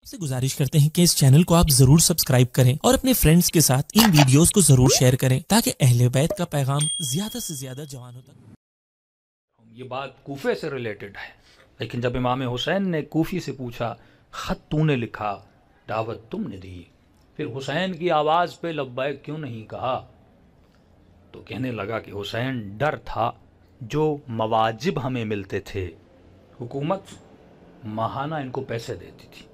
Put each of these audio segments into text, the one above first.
से गुजारिश करते हैं कि इस चैनल को आप जरूर सब्सक्राइब करें और अपने फ्रेंड्स के साथ इन वीडियोस को जरूर शेयर करें ताकि अहले बैत का पैगाम ज्यादा से ज्यादा जवानों तक। ये बात कूफे से रिलेटेड है, लेकिन जब इमाम हुसैन ने कूफी से पूछा ख़त तूने लिखा, दावत तुमने दी, फिर हुसैन की आवाज़ पे लब्बैक क्यों नहीं कहा, तो कहने लगा कि हुसैन डर था जो मवाजिब हमें मिलते थे, हुकूमत माहाना इनको पैसे देती थी,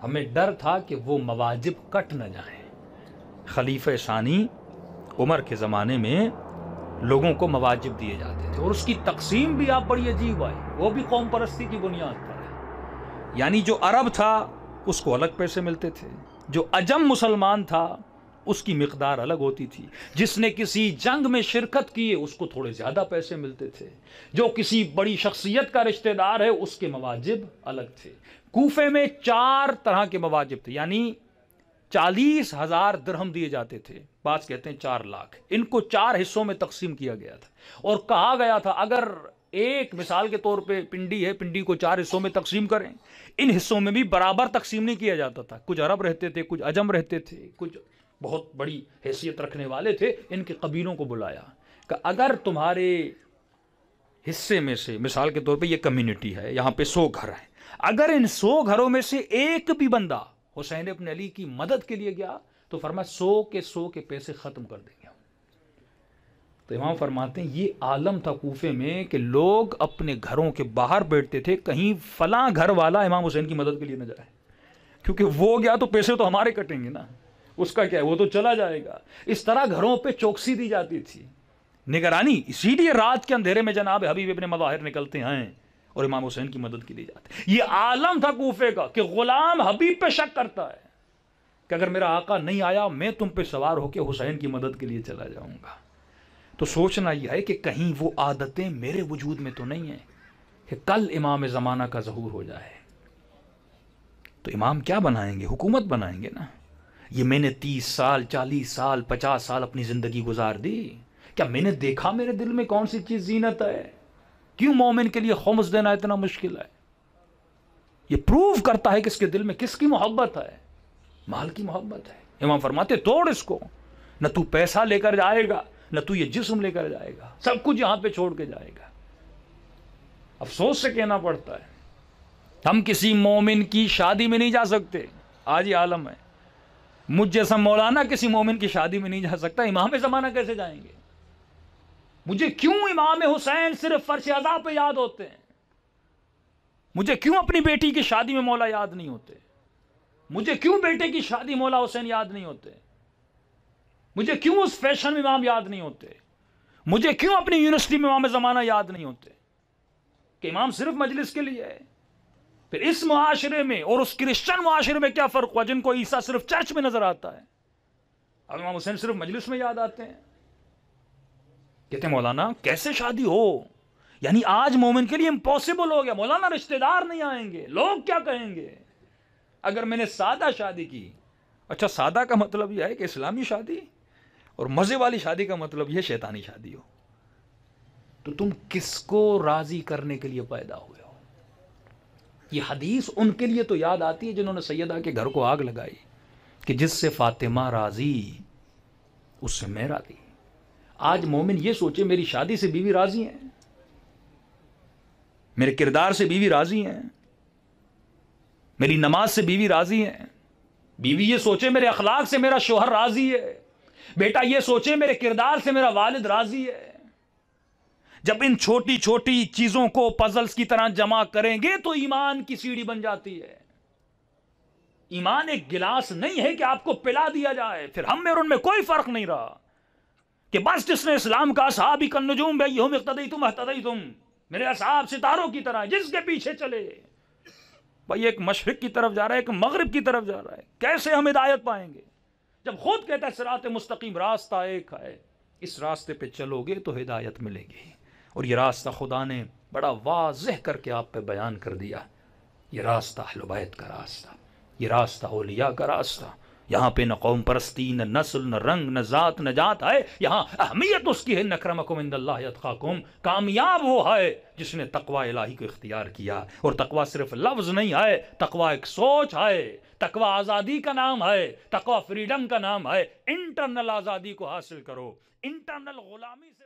हमें डर था कि वो मवाजिब कट न जाएं। खलीफा सानी उमर के ज़माने में लोगों को मवाजिब दिए जाते थे और उसकी तकसीम भी आप बड़ी अजीब आई, वो भी कौम परस्ती की बुनियाद पर है। यानी जो अरब था उसको अलग पैसे मिलते थे, जो अजम मुसलमान था उसकी मिकदार अलग होती थी, जिसने किसी जंग में शिरकत की है उसको थोड़े ज़्यादा पैसे मिलते थे, जो किसी बड़ी शख्सियत का रिश्तेदार है उसके मवाजिब अलग थे। कूफे में 4 तरह के मवाजिब थे, यानी 40,000 दिरहम दिए जाते थे, बात कहते हैं 4 लाख। इनको 4 हिस्सों में तकसीम किया गया था और कहा गया था अगर एक मिसाल के तौर पे पिंडी है, पिंडी को 4 हिस्सों में तकसीम करें, इन हिस्सों में भी बराबर तकसीम नहीं किया जाता था, कुछ अरब रहते थे, कुछ अजम रहते थे, कुछ बहुत बड़ी हैसियत रखने वाले थे। इनके कबीलों को बुलाया कि अगर तुम्हारे हिस्से में से, मिसाल के तौर पे ये कम्युनिटी है, यहाँ पे 100 घर हैं, अगर इन 100 घरों में से एक भी बंदा हुसैन इब्न अली की मदद के लिए गया तो फरमाया 100 के पैसे ख़त्म कर देंगे। तो इमाम फरमाते हैं ये आलम था कूफे में कि लोग अपने घरों के बाहर बैठते थे, कहीं फलां घर वाला इमाम हुसैन की मदद के लिए न जाए, क्योंकि वो गया तो पैसे तो हमारे कटेंगे ना, उसका क्या है, वो तो चला जाएगा। इस तरह घरों पे चौकसी दी जाती थी, निगरानी। इसीलिए रात के अंधेरे में जनाब हबीब इब्न मज़ाहिर निकलते हैं और इमाम हुसैन की मदद के लिए जाते हैं। ये आलम था कूफे का कि गुलाम हबीब पे शक करता है कि अगर मेरा आका नहीं आया मैं तुम पे सवार होकर हुसैन की मदद के लिए चला जाऊंगा। तो सोचना यह है कि कहीं वो आदतें मेरे वजूद में तो नहीं है कि कल इमाम ज़माना का ज़हूर हो जाए तो इमाम क्या बनाएंगे, हुकूमत बनाएंगे ना। ये मैंने 30 साल 40 साल 50 साल अपनी ज़िंदगी गुजार दी, क्या मैंने देखा मेरे दिल में कौन सी चीज़ जीनत है? क्यों मोमिन के लिए खुम्स देना इतना मुश्किल है? ये प्रूव करता है कि इसके दिल में किसकी मोहब्बत है, माल की मोहब्बत है। इमाम फरमाते तोड़ इसको, न तू पैसा लेकर जाएगा न तू ये जिस्म लेकर जाएगा, सब कुछ यहां पे छोड़ के जाएगा। अफसोस से कहना पड़ता है हम किसी मोमिन की शादी में नहीं जा सकते, आज ये आलम है। मुझ जैसा मौलाना किसी मोमिन की शादी में नहीं जा सकता, इमाम ज़माना कैसे जाएंगे? मुझे क्यों इमाम हुसैन सिर्फ फर्श अज़ा पे याद होते हैं? मुझे क्यों अपनी बेटी की शादी में मौला याद नहीं होते? मुझे क्यों बेटे की शादी मौला हुसैन याद नहीं होते? मुझे क्यों उस फैशन में इमाम याद नहीं होते? मुझे क्यों अपनी यूनिवर्सिटी में इमाम ज़माना याद नहीं होते? कि इमाम सिर्फ मजलिस के लिए है। फिर इस मुआशरे में और उस क्रिश्चियन मुआशरे में क्या फ़र्क हुआ जिनको ईसा सिर्फ चर्च में नजर आता है, अब इमाम हुसैन सिर्फ मजलिस में याद आते हैं। कहते हैं मौलाना कैसे शादी हो, यानी आज मोमिन के लिए इम्पॉसिबल हो गया। मौलाना रिश्तेदार नहीं आएंगे, लोग क्या कहेंगे अगर मैंने सादा शादी की? अच्छा, सादा का मतलब यह है कि इस्लामी शादी, और मज़े वाली शादी का मतलब यह शैतानी शादी हो। तो तुम किसको राज़ी करने के लिए पैदा हुए हो? ये हदीस उनके लिए तो याद आती है जिन्होंने सैयदा के घर को आग लगाई कि जिससे फातिमा राज़ी उससे मैं राज़ी। आज मोमिन ये सोचे मेरी शादी से बीवी राज़ी है, मेरे किरदार से बीवी राज़ी है, मेरी नमाज से बीवी राज़ी है। बीवी ये सोचे मेरे अखलाक से मेरा शोहर राज़ी है, बेटा ये सोचे मेरे किरदार से मेरा वालिद राज़ी है। जब इन छोटी छोटी चीज़ों को पजल्स की तरह जमा करेंगे तो ईमान की सीढ़ी बन जाती है। ईमान एक गिलास नहीं है कि आपको पिला दिया जाए, फिर हम में और उनमें कोई फ़र्क नहीं रहा कि बस जिसने इस्लाम का असहाबी कन नुजूम बैहुम इक्तदईतुम अहतदईतुम, मेरे असहाब सितारों की तरह जिसके पीछे चले। भाई एक मशरिक की तरफ जा रहा है, एक मगरिब की तरफ जा रहा है, कैसे हम हिदायत पाएंगे जब खुद कहता है सिरात मुस्तकीम, रास्ता एक है, इस रास्ते पे चलोगे तो हिदायत मिलेगी। और ये रास्ता खुदा ने बड़ा वाज़ेह करके आप पे बयान कर दिया, ये रास्ता अहले बैत का रास्ता, ये रास्ता औलिया का रास्ता, یہاں پہ نہ قوم پرستی، نہ نسل، نہ رنگ، نہ ذات، نہ جات ہے. یہاں اہمیت اس کی ہے، اکرمکم عند اللہ اتقاکم. کامیاب وہ ہے جس نے تقوی الہی کو اختیار کیا. اور تقوی صرف لفظ نہیں ہے، تقوی ایک سوچ ہے. تقوی آزادی کا نام ہے، تقوی فریڈم کا نام ہے. انٹرنل آزادی کو حاصل کرو، انٹرنل غلامی سے